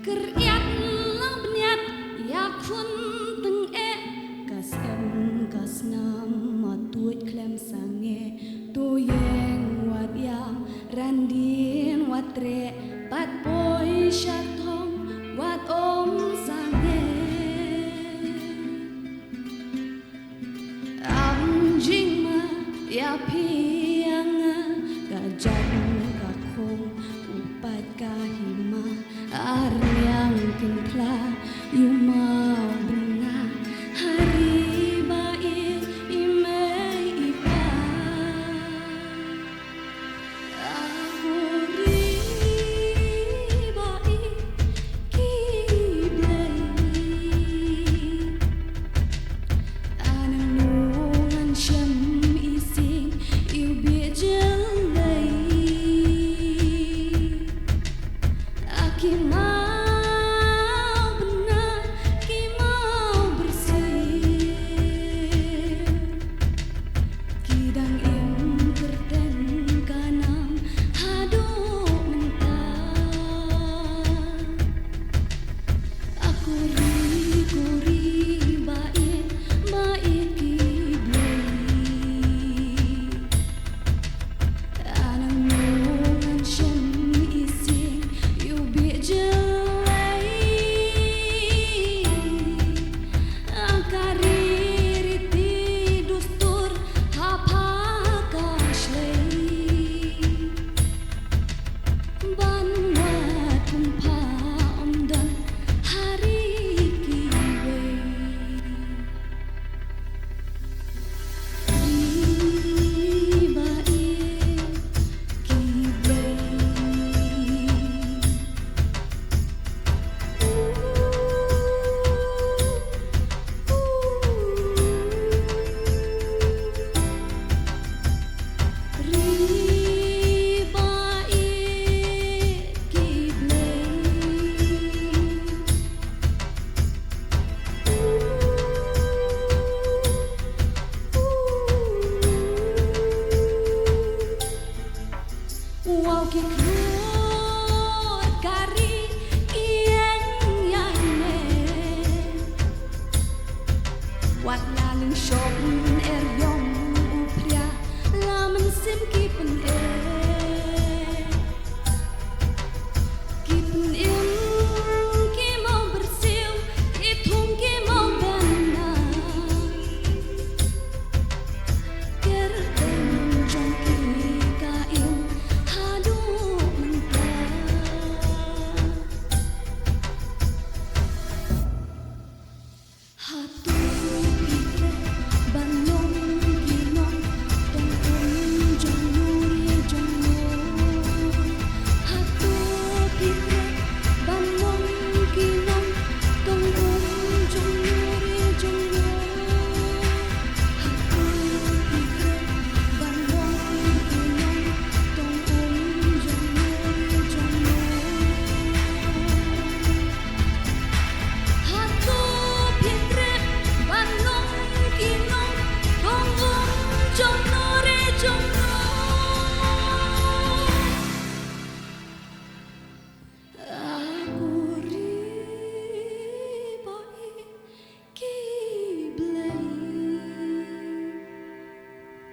Keriat lang bniat ya kun teng kas kas nam matuit klem sange to yeng wat yang randin wat re pat boy shatong wat om sange am jing ma ya piang ka jan ka khong upat ka hima aryang kinkla yu mau bunga hari baik imei ipa ahuri baik kiblei anang nungan syam ising yu bijelei akima wow kikrut kari iyeng yane wat laling shop yom upria lamen sim kipen kipen im ki mau bersiu itung ki mau bana kerten jong ki ka im hatu pikre banong ginong tong jong nuri jong hatu pikre banong ginong tong jong nuri jong hatu pikre banong ginong tong jong nuri jong hatu